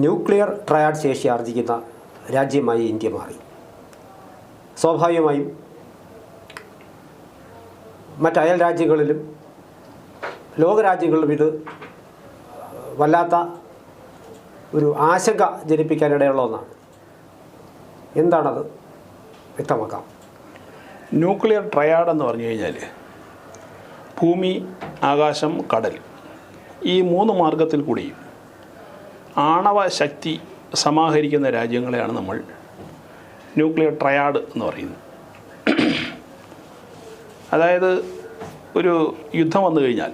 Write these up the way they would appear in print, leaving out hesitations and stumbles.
Nuclear triad ശേഷി ആർജിക്കുന്ന രാജ്യമായി India മാറി. സ്വാഭാവികമായും മറ്റയൽ രാജ്യങ്ങളിലും ലോകരാജ്യങ്ങളിലും ഇത് വല്ലാത്ത ഒരു ആശങ്ക ജനിപ്പിക്കാനിടയുള്ള ഒന്നാണ്. എന്താണത് വ്യക്തമാക്കാം. ന്യൂക്ലിയർ ട്രയാഡ് എന്ന് പറഞ്ഞു കഴിഞ്ഞാൽ ഭൂമി, ആകാശം, കടൽ, ഈ മൂന്ന് മാർഗത്തിൽ കൂടിയും ആണവ ശക്തി സമാഹരിക്കുന്ന രാജ്യങ്ങളെയാണ് നമ്മൾ ന്യൂക്ലിയർ ട്രയാഡ് എന്ന് പറയുന്നത്. അതായത് ഒരു യുദ്ധം വന്നു കഴിഞ്ഞാൽ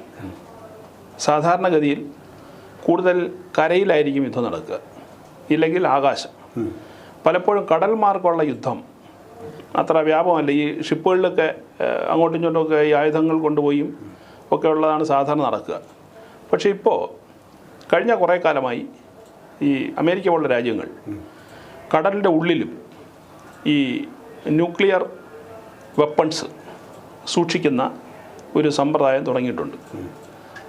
സാധാരണഗതിയിൽ കൂടുതൽ കരയിലായിരിക്കും യുദ്ധം നടക്കുക, ഇല്ലെങ്കിൽ ആകാശം. പലപ്പോഴും കടൽ മാർഗമുള്ള യുദ്ധം അത്ര വ്യാപകമല്ല. ഈ ഷിപ്പുകളിലൊക്കെ അങ്ങോട്ടും ഇങ്ങോട്ടുമൊക്കെ ഈ ആയുധങ്ങൾ കൊണ്ടുപോയും ഒക്കെ ഉള്ളതാണ് സാധാരണ നടക്കുക. പക്ഷേ ഇപ്പോൾ കഴിഞ്ഞ കുറേ കാലമായി ഈ അമേരിക്ക പോലുള്ള രാജ്യങ്ങൾ കടലിൻ്റെ ഉള്ളിലും ഈ ന്യൂക്ലിയർ വെപ്പൺസ് സൂക്ഷിക്കുന്ന ഒരു സമ്പ്രദായം തുടങ്ങിയിട്ടുണ്ട്.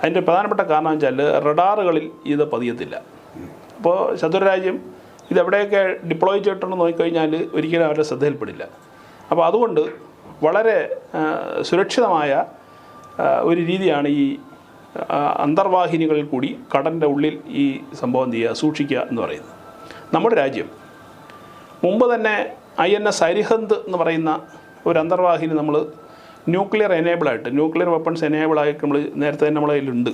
അതിൻ്റെ പ്രധാനപ്പെട്ട കാരണം വെച്ചാൽ റഡാറുകളിൽ ഇത് പതിയത്തില്ല. അപ്പോൾ ശത്രുരാജ്യം ഇതെവിടെയൊക്കെ ഡിപ്ലോയ് ചെയ്തിട്ടുണ്ടെന്ന് നോക്കിക്കഴിഞ്ഞാൽ ഒരിക്കലും അവരുടെ ശ്രദ്ധയിൽപ്പെടില്ല. അപ്പോൾ അതുകൊണ്ട് വളരെ സുരക്ഷിതമായ ഒരു രീതിയാണ് ഈ അന്തർവാഹിനികളിൽ കൂടി കടലിൻ്റെ ഉള്ളിൽ ഈ സംഭവം സൂക്ഷിക്കുക എന്ന് പറയുന്നത്. നമ്മുടെ രാജ്യം മുമ്പ് തന്നെ INS അരിഹന്ത് എന്ന് പറയുന്ന ഒരു അന്തർവാഹിനി നമ്മൾ ന്യൂക്ലിയർ ന്യൂക്ലിയർ വെപ്പൺസ് എനേബിളായിട്ട് നമ്മൾ നേരത്തെ തന്നെ നമ്മളെ കയ്യിലുണ്ട്.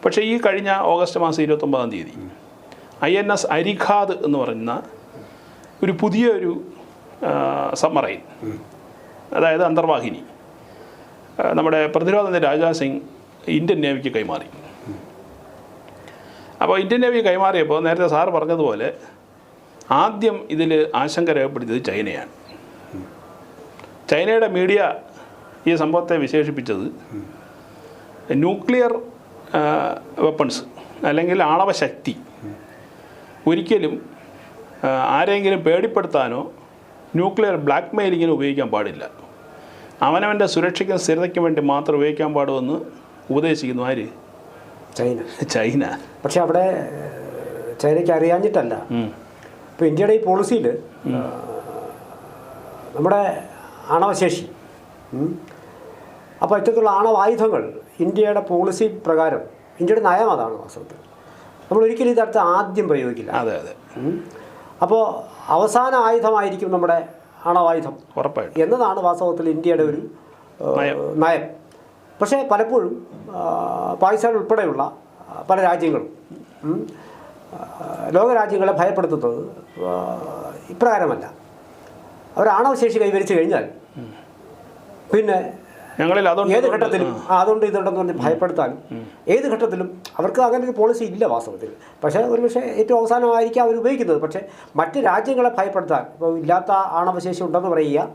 പക്ഷേ ഈ കഴിഞ്ഞ ഓഗസ്റ്റ് മാസം 29-ാം തീയതി INS അരിഘാത് എന്ന് പറയുന്ന ഒരു പുതിയൊരു സബ്മറൈൻ, അതായത് അന്തർവാഹിനി, നമ്മുടെ പ്രതിരോധ മന്ത്രി രാജ്നാഥ് സിംഗ് ഇന്ത്യൻ നേവിക്ക് കൈമാറി. അപ്പോൾ ഇന്ത്യൻ നേവി കൈമാറിയപ്പോൾ നേരത്തെ സാറ് പറഞ്ഞതുപോലെ ആദ്യം ഇതിൽ ആശങ്ക രേഖപ്പെടുത്തിയത് ചൈനയാണ്. ചൈനയുടെ മീഡിയ ഈ സംഭവത്തെ വിശേഷിപ്പിച്ചത് ന്യൂക്ലിയർ വെപ്പൺസ് അല്ലെങ്കിൽ ആണവശക്തി ഒരിക്കലും ആരെങ്കിലും പേടിപ്പെടുത്താനോ ന്യൂക്ലിയർ ബ്ലാക്ക് മെയിലിങ്ങിനോ ഉപയോഗിക്കാൻ പാടില്ല. അവനവൻ്റെ സുരക്ഷയ്ക്കും സ്ഥിരതയ്ക്കും വേണ്ടി മാത്രം ഉപയോഗിക്കാൻ പാടുമെന്ന് ഉപദേശിക്കുന്നു. ആര്? ചൈന. പക്ഷെ അവിടെ ചൈനയ്ക്ക് അറിയാഞ്ഞിട്ടല്ല. ഇപ്പോൾ ഇന്ത്യയുടെ ഈ പോളിസിയിൽ നമ്മുടെ ആണവശേഷി, അപ്പോൾ ഇത്തരത്തിലുള്ള ആണവായുധങ്ങൾ ഇന്ത്യയുടെ പോളിസി പ്രകാരം, ഇന്ത്യയുടെ നയം അതാണ് വാസ്തവത്തിൽ. നമ്മൾ ഒരിക്കലും ഇതടുത്ത് ആദ്യം പ്രയോഗിക്കില്ല. അതെ അതെ. അപ്പോൾ അവസാന ആയുധമായിരിക്കും നമ്മുടെ ആണവായുധം ഉറപ്പായിട്ടും എന്നതാണ് വാസ്തവത്തിൽ ഇന്ത്യയുടെ ഒരു നയം. പക്ഷേ പലപ്പോഴും പാകിസ്ഥാൻ ഉൾപ്പെടെയുള്ള പല രാജ്യങ്ങളും ലോകരാജ്യങ്ങളെ ഭയപ്പെടുത്തുന്നത് ഇപ്രകാരമല്ല. അവർ ആണവശേഷി കൈവരിച്ചു കഴിഞ്ഞാൽ പിന്നെ ഞങ്ങളിൽ ഏത് ഘട്ടത്തിലും അതുകൊണ്ട് ഇതുണ്ടെന്ന് പറഞ്ഞ് ഭയപ്പെടുത്താനും ഏത് ഘട്ടത്തിലും അവർക്ക് അങ്ങനെ ഒരു പോളിസി ഇല്ല വാസ്തവത്തിൽ. പക്ഷേ ഒരുപക്ഷെ ഏറ്റവും അവസാനമായിരിക്കും അവർ ഉപയോഗിക്കുന്നത്. പക്ഷേ മറ്റ് രാജ്യങ്ങളെ ഭയപ്പെടുത്താൻ, ഇപ്പോൾ ഇല്ലാത്ത ആണവശേഷി ഉണ്ടെന്ന് പറയുക,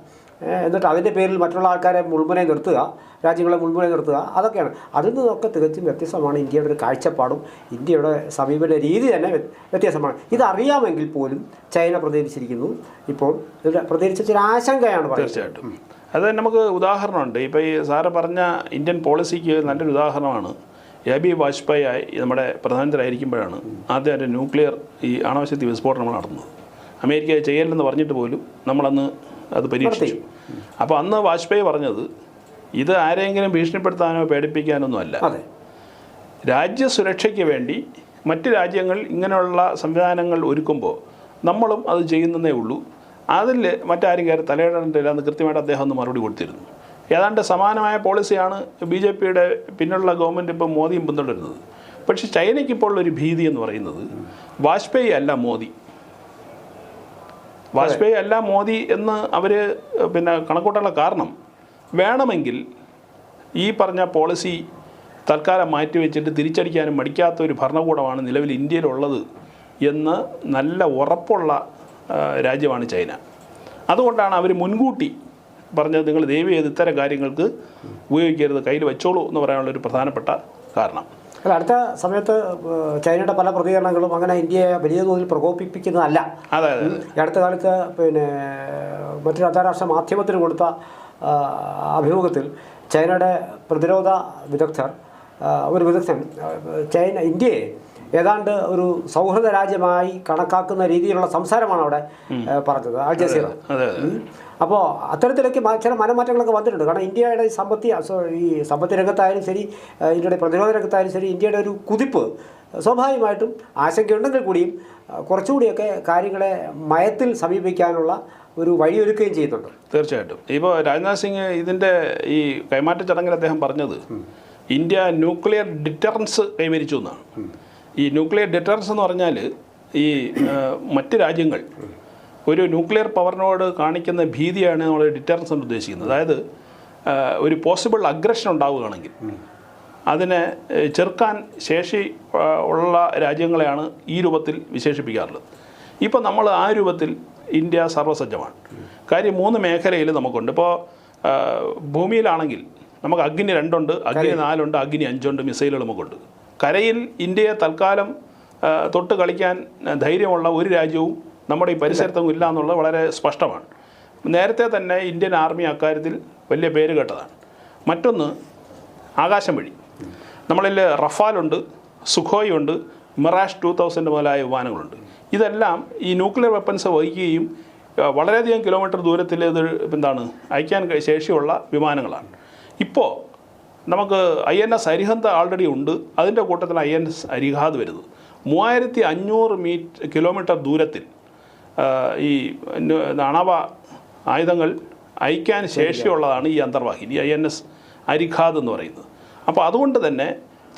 എന്നിട്ട് അതിൻ്റെ പേരിൽ മറ്റുള്ള ആൾക്കാരെ മുൾമുനെ നിർത്തുക, രാജ്യങ്ങളെ മുൾമുനെ നിർത്തുക, അതൊക്കെയാണ്. അതിൽ നിന്നൊക്കെ തികച്ചും വ്യത്യസ്തമാണ് ഇന്ത്യയുടെ ഒരു കാഴ്ചപ്പാടും ഇന്ത്യയുടെ സമീപന രീതി തന്നെ വ്യത്യാസമാണ്. ഇതറിയാമെങ്കിൽ പോലും ചൈന പ്രതികരിച്ചിരിക്കുന്നു. ഇപ്പോൾ പ്രതികരിച്ച ചില ആശങ്കയാണ് പറയുന്നത്. തീർച്ചയായിട്ടും അത് നമുക്ക് ഉദാഹരണമുണ്ട്. ഇപ്പോൾ ഈ സാറ് പറഞ്ഞ ഇന്ത്യൻ പോളിസിക്ക് നല്ലൊരു ഉദാഹരണമാണ് AB വാജ്പേയി നമ്മുടെ പ്രധാനമന്ത്രി ആയിരിക്കുമ്പോഴാണ് ആദ്യമായിട്ട് ന്യൂക്ലിയർ ഈ ആണവശക്തി വിസ്ഫോടനം നടത്തുന്നത്. അമേരിക്ക ചെയ്യലെന്ന് പറഞ്ഞിട്ട് പോലും നമ്മളന്ന് അത് പരീക്ഷിച്ചു. അപ്പോൾ അന്ന് വാജ്പേയി പറഞ്ഞത് ഇത് ആരെങ്കിലും ഭീഷണിപ്പെടുത്താനോ പേടിപ്പിക്കാനൊന്നും അല്ല, രാജ്യസുരക്ഷയ്ക്ക് വേണ്ടി മറ്റ് രാജ്യങ്ങൾ ഇങ്ങനെയുള്ള സംവിധാനങ്ങൾ ഒരുക്കുമ്പോൾ നമ്മളും അത് ചെയ്യുന്നതേ ഉള്ളൂ, അതിൽ മറ്റാരും കയറി തലയിടേണ്ടില്ല എന്ന് കൃത്യമായിട്ട് അദ്ദേഹം ഒന്ന് മറുപടി കൊടുത്തിരുന്നു. ഏതാണ്ട് സമാനമായ പോളിസിയാണ് BJPയുടെ പിന്നുള്ള ഗവൺമെൻറ് ഇപ്പോൾ മോദിയും പിന്തുടരുന്നത്. പക്ഷേ ചൈനയ്ക്ക് ഇപ്പോൾ ഉള്ളൊരു ഭീതി എന്ന് പറയുന്നത് വാജ്പേയി അല്ല മോദി എന്ന് അവർ പിന്നെ കണക്കൂട്ടാനുള്ള കാരണം, വേണമെങ്കിൽ ഈ പറഞ്ഞ പോളിസി തൽക്കാലം മാറ്റിവെച്ചിട്ട് തിരിച്ചടിക്കാനും മടിക്കാത്ത ഒരു ഭരണകൂടമാണ് നിലവിൽ ഇന്ത്യയിലുള്ളത് എന്ന് നല്ല ഉറപ്പുള്ള രാജ്യമാണ് ചൈന. അതുകൊണ്ടാണ് അവർ മുൻകൂട്ടി പറഞ്ഞത് നിങ്ങൾ ദയവ് ചെയ്ത് ഇത്തരം കാര്യങ്ങൾക്ക് ഉപയോഗിക്കരുത്, കയ്യിൽ വെച്ചോളൂ എന്ന് പറയാനുള്ളൊരു പ്രധാനപ്പെട്ട കാരണം. അല്ല, അടുത്ത സമയത്ത് ചൈനയുടെ പല പ്രതികരണങ്ങളും അങ്ങനെ ഇന്ത്യയെ വലിയ തോതിൽ പ്രകോപിപ്പിക്കുന്നതല്ല. അതെ. ഈ അടുത്ത കാലത്ത് പിന്നെ മറ്റൊരു അന്താരാഷ്ട്ര മാധ്യമത്തിന് കൊടുത്ത അഭിമുഖത്തിൽ ചൈനയുടെ പ്രതിരോധ വിദഗ്ധൻ ഇന്ത്യയെ ഏതാണ്ട് ഒരു സൗഹൃദ രാജ്യമായി കണക്കാക്കുന്ന രീതിയിലുള്ള സംസാരമാണ് അവിടെ പറഞ്ഞത് അൽ ജസീറ. അപ്പോൾ അത്തരത്തിലേക്ക് ചില മനമാറ്റങ്ങളൊക്കെ വന്നിട്ടുണ്ട്. കാരണം ഇന്ത്യയുടെ ഈ സമ്പത്ത് രംഗത്തായാലും ശരി, ഇന്ത്യയുടെ പ്രതിരോധ രംഗത്തായാലും ശരി, ഇന്ത്യയുടെ ഒരു കുതിപ്പ് സ്വാഭാവികമായിട്ടും ആശങ്കയുണ്ടെങ്കിൽ കൂടിയും കുറച്ചുകൂടിയൊക്കെ കാര്യങ്ങളെ മയത്തിൽ സമീപിക്കാനുള്ള ഒരു വഴിയൊരുക്കുകയും ചെയ്യുന്നുണ്ട്. തീർച്ചയായിട്ടും. ഇപ്പോൾ രാജ്നാഥ് സിംഗ് ഇതിൻ്റെ ഈ കൈമാറ്റ ചടങ്ങിൽ അദ്ദേഹം പറഞ്ഞത് ഇന്ത്യ ന്യൂക്ലിയർ ഡിറ്ററൻസ് കൈവരിച്ചു എന്നാണ്. ഈ ന്യൂക്ലിയർ ഡിറ്ററൻസ് എന്ന് പറഞ്ഞാൽ ഈ മറ്റ് രാജ്യങ്ങൾ ഒരു ന്യൂക്ലിയർ പവറിനോട് കാണിക്കുന്ന ഭീതിയാണ് നമ്മൾ ഡിറ്ററൻസ് കൊണ്ട് ഉദ്ദേശിക്കുന്നത്. അതായത് ഒരു പോസിബിൾ അഗ്രഷൻ ഉണ്ടാവുകയാണെങ്കിൽ അതിനെ ചെറുക്കാൻ ശേഷി ഉള്ള രാജ്യങ്ങളെയാണ് ഈ രൂപത്തിൽ വിശേഷിപ്പിക്കാറുള്ളത്. ഇപ്പോൾ നമ്മൾ ആ രൂപത്തിൽ ഇന്ത്യ സർവ്വസജ്ജമാണ്. കാര്യം 3 മേഖലയിൽ നമുക്കുണ്ട്. ഇപ്പോൾ ഭൂമിയിലാണെങ്കിൽ നമുക്ക് അഗ്നി 2 ഉണ്ട്, അഗ്നി 4 ഉണ്ട്, അഗ്നി 5 ഉണ്ട്, മിസൈലുകൾ നമുക്കുണ്ട്. കരയിൽ ഇന്ത്യയെ തൽക്കാലം തൊട്ട് കളിക്കാൻ ധൈര്യമുള്ള ഒരു രാജ്യവും നമ്മുടെ ഈ പരിസരത്തൊന്നും ഇല്ല എന്നുള്ളത് വളരെ സ്പഷ്ടമാണ്. നേരത്തെ തന്നെ ഇന്ത്യൻ ആർമി അക്കാര്യത്തിൽ വലിയ പേര് കേട്ടതാണ്. മറ്റൊന്ന് ആകാശം വഴി നമ്മളിൽ റഫാലുണ്ട്, സുഖോയ് ഉണ്ട്, മിറാഷ് 2000 മുതലായ വിമാനങ്ങളുണ്ട്. ഇതെല്ലാം ഈ ന്യൂക്ലിയർ വെപ്പൺസ് വഹിക്കുകയും വളരെയധികം കിലോമീറ്റർ ദൂരത്തിൽ ഇത് അയക്കാൻ ശേഷിയുള്ള വിമാനങ്ങളാണ്. ഇപ്പോൾ നമുക്ക് INS അരിഹന്ത് ആൾറെഡി ഉണ്ട്. അതിൻ്റെ കൂട്ടത്തിൽ INS അരിഹാദ് വരുന്നത് 3500 കിലോമീറ്റർ ദൂരത്തിൽ ഈ അണവ ആയുധങ്ങൾ അയക്കാൻ ശേഷിയുള്ളതാണ് ഈ അന്തർവാഹിനി INS അരിഹാദ് എന്ന് പറയുന്നത്. അപ്പോൾ അതുകൊണ്ട് തന്നെ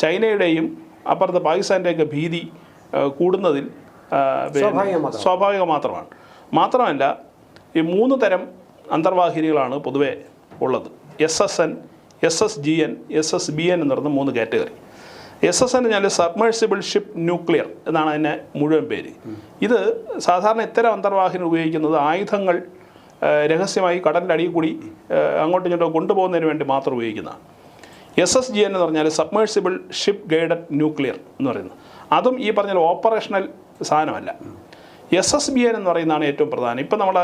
ചൈനയുടെയും അപ്പുറത്ത് പാകിസ്ഥാൻ്റെയൊക്കെ ഭീതി കൂടുന്നതിൽ സ്വാഭാവികം മാത്രമാണ്. മാത്രമല്ല ഈ 3 തരം അന്തർവാഹിനികളാണ് പൊതുവെ ഉള്ളത്. SSN, SSGN, SSBN എന്ന് പറയുന്ന 3 കാറ്റഗറി. SSN എന്ന് പറഞ്ഞാൽ സബ്മേഴ്സിബിൾ ഷിപ്പ് ന്യൂക്ലിയർ എന്നാണ് അതിൻ്റെ മുഴുവൻ പേര്. ഇത് സാധാരണ ഇത്തരം അന്തർവാഹിനി ഉപയോഗിക്കുന്നത് ആയുധങ്ങൾ രഹസ്യമായി കടലിൻ്റെ അടിയിൽ കൂടി അങ്ങോട്ടും ഇങ്ങോട്ടും കൊണ്ടുപോകുന്നതിന് വേണ്ടി മാത്രം ഉപയോഗിക്കുന്നതാണ്. SSGN എന്ന് പറഞ്ഞാൽ സബ്മേഴ്സിബിൾ ഷിപ്പ് ഗൈഡഡ് ന്യൂക്ലിയർ എന്ന് പറയുന്നത്. അതും ഈ പറഞ്ഞ ഓപ്പറേഷണൽ സാധനമല്ല. SSBN എന്ന് പറയുന്നതാണ് ഏറ്റവും പ്രധാനം. ഇപ്പം നമ്മൾ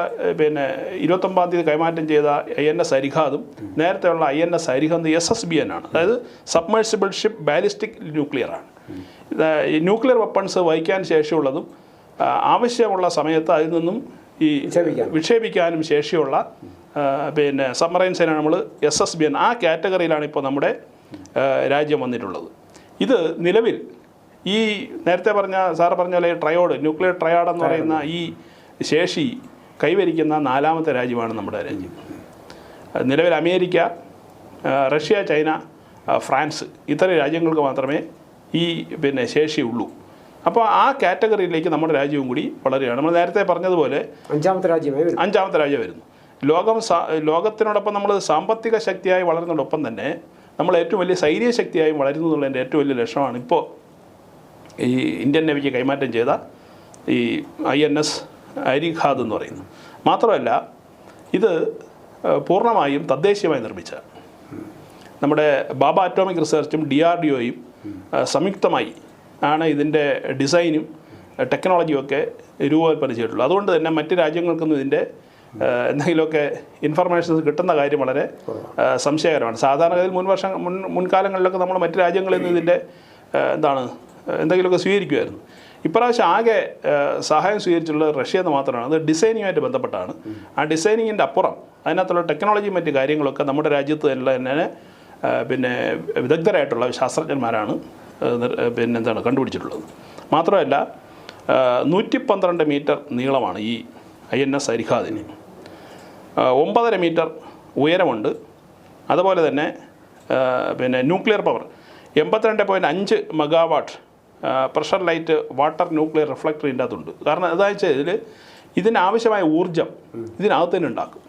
29-ാം തീയതി കൈമാറ്റം ചെയ്ത INS അരിഹാദും നേരത്തെയുള്ള INS അരിഹന്ത് SSBN ആണ്. അതായത് സബ്മേഴ്സിബിൾ ഷിപ്പ് ബാലിസ്റ്റിക് ന്യൂക്ലിയറാണ്. ന്യൂക്ലിയർ വെപ്പൺസ് വഹിക്കാൻ ശേഷിയുള്ളതും ആവശ്യമുള്ള സമയത്ത് അതിൽ നിന്നും ഈ വിക്ഷേപിക്കാനും ശേഷിയുള്ള സബ്മറൈൻസിനാണ് നമ്മൾ SSBN. ആ കാറ്റഗറിയിലാണ് ഇപ്പോൾ നമ്മുടെ രാജ്യം വന്നിട്ടുള്ളത്. ഇത് നിലവിൽ ഈ നേരത്തെ സാറ് പറഞ്ഞ പോലെ ട്രയോഡ്, ന്യൂക്ലിയർ ട്രയോഡ് എന്ന് പറയുന്ന ഈ ശേഷി കൈവരിക്കുന്ന 4ാമത്തെ രാജ്യമാണ് നമ്മുടെ രാജ്യം. നിലവിൽ അമേരിക്ക, റഷ്യ, ചൈന, ഫ്രാൻസ് ഇത്തരം രാജ്യങ്ങൾക്ക് മാത്രമേ ഈ ശേഷിയുള്ളൂ. അപ്പോൾ ആ കാറ്റഗറിയിലേക്ക് നമ്മുടെ രാജ്യവും കൂടി വളരുകയാണ്. നമ്മൾ നേരത്തെ പറഞ്ഞതുപോലെ 5ാമത്തെ രാജ്യം വരുന്നു. ലോകത്തിനോടൊപ്പം നമ്മൾ സാമ്പത്തിക ശക്തിയായി വളരുന്നതോടൊപ്പം തന്നെ നമ്മൾ ഏറ്റവും വലിയ സൈനിക ശക്തിയായി വളരുന്നു എന്നുള്ളതിൻ്റെ ഏറ്റവും വലിയ ലക്ഷണമാണ് ഇപ്പോൾ ഈ ഇന്ത്യൻ നേവിക്ക് കൈമാറ്റം ചെയ്ത ഈ INS അരിഹാദ് എന്ന് പറയുന്നത്. മാത്രമല്ല ഇത് പൂർണ്ണമായും തദ്ദേശീയമായി നിർമ്മിച്ച നമ്മുടെ ബാബ അറ്റോമിക് റിസർച്ചും DRDOയും സംയുക്തമായി ആണ് ഇതിൻ്റെ ഡിസൈനും ടെക്നോളജിയും ഒക്കെ രൂപകൽപ്പന ചെയ്തിട്ടുള്ളത്. അതുകൊണ്ട് തന്നെ മറ്റ് രാജ്യങ്ങൾക്കൊന്നും ഇതിൻ്റെ എന്തെങ്കിലുമൊക്കെ ഇൻഫർമേഷൻസ് കിട്ടുന്ന കാര്യം വളരെ സംശയകരമാണ്. സാധാരണഗതിയിൽ മുൻകാലങ്ങളിലൊക്കെ നമ്മൾ മറ്റ് രാജ്യങ്ങളിൽ നിന്ന് ഇതിൻ്റെ എന്തെങ്കിലുമൊക്കെ സ്വീകരിക്കുമായിരുന്നു. ഇപ്രാവശ്യം ആകെ സഹായം സ്വീകരിച്ചുള്ളത് റഷ്യ എന്ന് മാത്രമാണ്. അത് ഡിസൈനിങ്ങുമായിട്ട് ബന്ധപ്പെട്ടാണ്. ആ ഡിസൈനിങ്ങിൻ്റെ അപ്പുറം അതിനകത്തുള്ള ടെക്നോളജിയും മറ്റ് കാര്യങ്ങളൊക്കെ നമ്മുടെ രാജ്യത്ത് തന്നെ വിദഗ്ധരായിട്ടുള്ള ശാസ്ത്രജ്ഞന്മാരാണ് കണ്ടുപിടിച്ചിട്ടുള്ളത്. മാത്രമല്ല 112 മീറ്റർ നീളമാണ് ഈ INS അരിഹാദിന്. 9.5 മീറ്റർ ഉയരമുണ്ട്. അതുപോലെ തന്നെ nuclear power 82.5 megawatt pressure light water nuclear reflector ഇതിൻ്റെ അകത്തുണ്ട്. കാരണം എന്താണെന്ന് വെച്ചാൽ ഇതിനാവശ്യമായ ഊർജ്ജം ഇതിനകത്ത് തന്നെ ഉണ്ടാക്കും.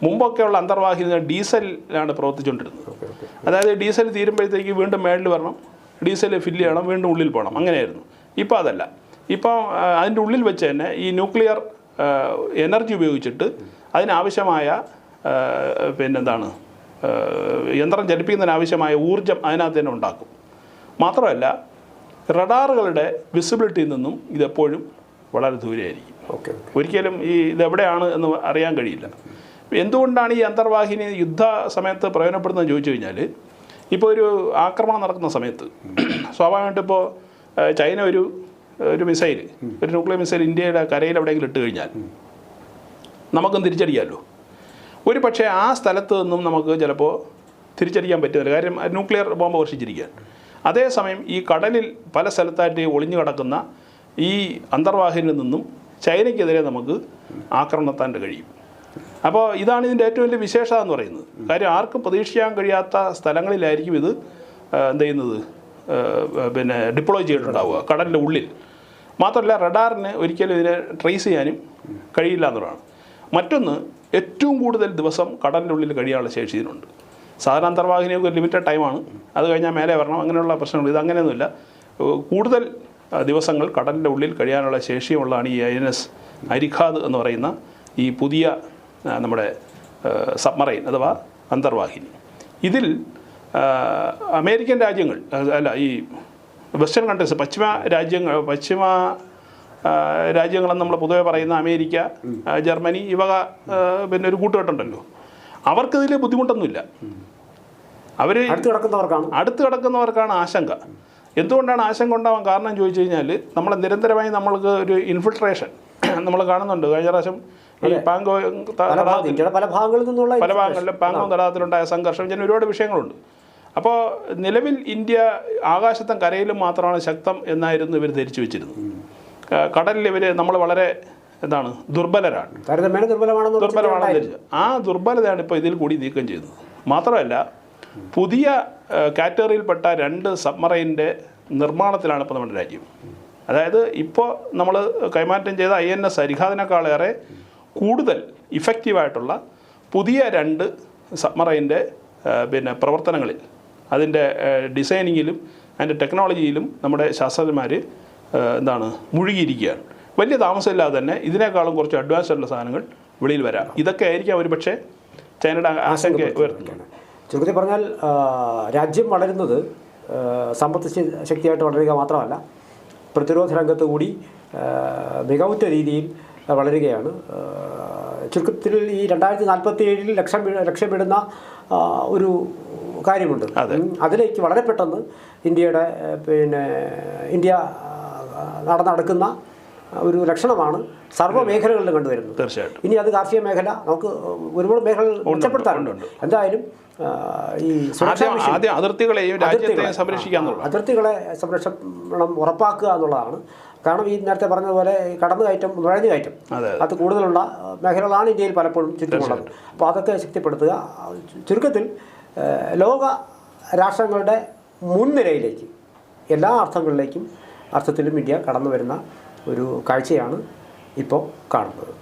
മുമ്പൊക്കെയുള്ള അന്തർവാഹിനി ഡീസലിലാണ് പ്രവർത്തിച്ചുകൊണ്ടിരുന്നത്. അതായത് ഡീസൽ തീരുമ്പോഴത്തേക്ക് വീണ്ടും മേളിൽ വരണം, ഡീസൽ ഫില്ല് ചെയ്യണം, വീണ്ടും ഉള്ളിൽ പോകണം, അങ്ങനെയായിരുന്നു. ഇപ്പോൾ അതല്ല. ഇപ്പോൾ അതിൻ്റെ ഉള്ളിൽ വെച്ച് തന്നെ ഈ ന്യൂക്ലിയർ എനർജി ഉപയോഗിച്ചിട്ട് അതിനാവശ്യമായ യന്ത്രം ചലിപ്പിക്കുന്നതിനാവശ്യമായ ഊർജ്ജം അതിനകത്ത് തന്നെ ഉണ്ടാക്കും. മാത്രമല്ല റഡാറുകളുടെ വിസിബിലിറ്റിയിൽ നിന്നും ഇതെപ്പോഴും വളരെ ദൂരെയായിരിക്കും. ഒരിക്കലും ഇതെവിടെയാണ് എന്ന് അറിയാൻ കഴിയില്ല. എന്തുകൊണ്ടാണ് ഈ അന്തർവാഹിനി യുദ്ധ സമയത്ത് പ്രയോജനപ്പെടുന്നതെന്ന് ചോദിച്ചു കഴിഞ്ഞാൽ, ഇപ്പോൾ ഒരു ആക്രമണം നടക്കുന്ന സമയത്ത് സ്വാഭാവികമായിട്ടും ഇപ്പോൾ ചൈന ഒരു മിസൈൽ, ഒരു ന്യൂക്ലിയർ മിസൈൽ ഇന്ത്യയുടെ കരയിൽ എവിടെയെങ്കിലും ഇട്ട് കഴിഞ്ഞാൽ നമുക്കും തിരിച്ചടിക്കാമല്ലോ. ഒരു പക്ഷേ ആ സ്ഥലത്ത് നിന്നും നമുക്ക് ചിലപ്പോൾ തിരിച്ചടിക്കാൻ പറ്റുന്നില്ല, കാര്യം ന്യൂക്ലിയർ ബോംബ് വർഷിച്ചിരിക്കുകയാണ്. അതേസമയം ഈ കടലിൽ പല സ്ഥലത്തായിട്ട് ഒളിഞ്ഞു കിടക്കുന്ന ഈ അന്തർവാഹിനിയിൽ നിന്നും ചൈനയ്ക്കെതിരെ നമുക്ക് ആക്രമണം നടത്താൻ കഴിയും. അപ്പോൾ ഇതാണ് ഇതിൻ്റെ ഏറ്റവും വലിയ വിശേഷത എന്ന് പറയുന്നത്. കാര്യം ആർക്കും പ്രതീക്ഷിക്കാൻ കഴിയാത്ത സ്ഥലങ്ങളിലായിരിക്കും ഇത് എന്ത് ചെയ്യുന്നത്, പിന്നെ ഡിപ്ലോയ് ചെയ്തിട്ടുണ്ടാവുക കടലിൻ്റെ ഉള്ളിൽ. മാത്രമല്ല റഡാറിന് ഒരിക്കലും ഇതിനെ ട്രേസ് ചെയ്യാനും കഴിയില്ല എന്നുള്ളതാണ്. മറ്റൊന്ന്, ഏറ്റവും കൂടുതൽ ദിവസം കടലിൻ്റെ ഉള്ളിൽ കഴിയാനുള്ള ശേഷി ഇതിനുണ്ട്. സാധാരണ അന്തർവാഹിനിയൊക്കെ ഒരു ലിമിറ്റഡ് ടൈമാണ്, അത് കഴിഞ്ഞാൽ മേലെ വരണം, അങ്ങനെയുള്ള പ്രശ്നങ്ങൾ. ഇതങ്ങനെയൊന്നുമില്ല, കൂടുതൽ ദിവസങ്ങൾ കടലിൻ്റെ ഉള്ളിൽ കഴിയാനുള്ള ശേഷിയുള്ളതാണ് ഈ INS അരിഖാദ് എന്ന് പറയുന്ന ഈ പുതിയ നമ്മുടെ സബ്മറൈൻ അഥവാ അന്തർവാഹിനി. ഇതിൽ അമേരിക്കൻ രാജ്യങ്ങൾ അല്ല, ഈ വെസ്റ്റേൺ കൺട്രീസ്, പശ്ചിമ രാജ്യങ്ങളെന്ന് നമ്മൾ പൊതുവെ പറയുന്ന അമേരിക്ക, ജർമ്മനി, ഈ വക പിന്നെ ഒരു കൂട്ടുകെട്ടുണ്ടല്ലോ, അവർക്കിതിൽ ബുദ്ധിമുട്ടൊന്നുമില്ല. അവർ അടുത്ത് കിടക്കുന്നവർക്കാണ് ആശങ്ക. എന്തുകൊണ്ടാണ് ആശങ്ക ഉണ്ടാവാൻ കാരണം ചോദിച്ചു കഴിഞ്ഞാൽ, നമ്മളെ നിരന്തരമായി നമ്മൾക്ക് ഒരു ഇൻഫിൽട്രേഷൻ നമ്മൾ കാണുന്നുണ്ട്. കഴിഞ്ഞ പ്രാവശ്യം ഈ പാങ്കോങ് പല ഭാഗങ്ങളിലും പാങ്കോങ് തടാകത്തിലുണ്ടായ സംഘർഷം, ഇങ്ങനെ ഒരുപാട് വിഷയങ്ങളുണ്ട്. അപ്പോൾ നിലവിൽ ഇന്ത്യ ആകാശത്തും കരയിലും മാത്രമാണ് ശക്തം എന്നായിരുന്നു ഇവർ ധരിച്ചു വെച്ചിരുന്നത്. കടലിൽ ഇവർ നമ്മൾ വളരെ ദുർബലരാണ് ദുർബലമാണെന്ന് ധരിച്ചത്. ആ ദുർബലതയാണ് ഇപ്പോൾ ഇതിൽ കൂടി നീക്കം ചെയ്യുന്നത്. മാത്രമല്ല, പുതിയ കാറ്റഗറിയിൽപ്പെട്ട 2 സബ്മറൈൻ്റെ നിർമ്മാണത്തിലാണ് ഇപ്പോൾ നമ്മുടെ രാജ്യം. അതായത് ഇപ്പോൾ നമ്മൾ കൈമാറ്റം ചെയ്ത INS അരിഖാദിനേക്കാളേറെ കൂടുതൽ ഇഫക്റ്റീവായിട്ടുള്ള പുതിയ 2 സബ്മറൈൻ്റെ പിന്നെ പ്രവർത്തനങ്ങളിൽ, അതിൻ്റെ ഡിസൈനിങ്ങിലും അതിൻ്റെ ടെക്നോളജിയിലും നമ്മുടെ ശാസ്ത്രജ്ഞന്മാർ മുഴുകിയിരിക്കുകയാണ്. വലിയ താമസമില്ലാതെ തന്നെ ഇതിനേക്കാളും കുറച്ച് അഡ്വാൻസ് ആയിട്ടുള്ള സാധനങ്ങൾ വെളിയിൽ വരാം. ഇതൊക്കെ ആയിരിക്കാം ഒരു പക്ഷേ ചൈനയുടെ ആശങ്ക ഉയർത്തുന്നത്. ചുരുക്കത്തിൽ പറഞ്ഞാൽ രാജ്യം വളരുന്നത് സമ്പത്ത് ശക്തിയായിട്ട് വളരുക മാത്രമല്ല, പ്രതിരോധ രംഗത്ത് കൂടി മികവുറ്റ രീതിയിൽ വളരുകയാണ്. ചുരുക്കത്തിൽ ഈ 2047 ലക്ഷ്യമിടുന്ന ഒരു കാര്യമുണ്ട്. അതിലേക്ക് വളരെ പെട്ടെന്ന് ഇന്ത്യ നടക്കുന്ന ഒരു ലക്ഷണമാണ് സർവ്വ മേഖലകളിലും കണ്ടുവരുന്നത്. തീർച്ചയായിട്ടും ഇനി അത് കാർഷിക മേഖല, നമുക്ക് ഒരുപാട് മേഖലകൾ മെച്ചപ്പെടുത്താറുണ്ട്. എന്തായാലും ഈ അതിർത്തികളെയും രാജ്യത്തെയും അതിർത്തികളെ സംരക്ഷണം ഉറപ്പാക്കുക എന്നുള്ളതാണ്. കാരണം ഈ നേരത്തെ പറഞ്ഞതുപോലെ കടന്നുകയറ്റം, നുഴഞ്ഞുകയറ്റം അത് കൂടുതലുള്ള മേഖലകളാണ് ഇന്ത്യയിൽ പലപ്പോഴും ചുറ്റുമുള്ളത്. അപ്പോൾ അതൊക്കെ ശക്തിപ്പെടുത്തുക. ചുരുക്കത്തിൽ ലോക രാഷ്ട്രങ്ങളുടെ മുൻനിരയിലേക്ക് എല്ലാ അർത്ഥത്തിലും ഇന്ത്യ കടന്നു വരുന്ന ഒരു കാഴ്ചയാണ് ഇപ്പോൾ കാണുന്നത്.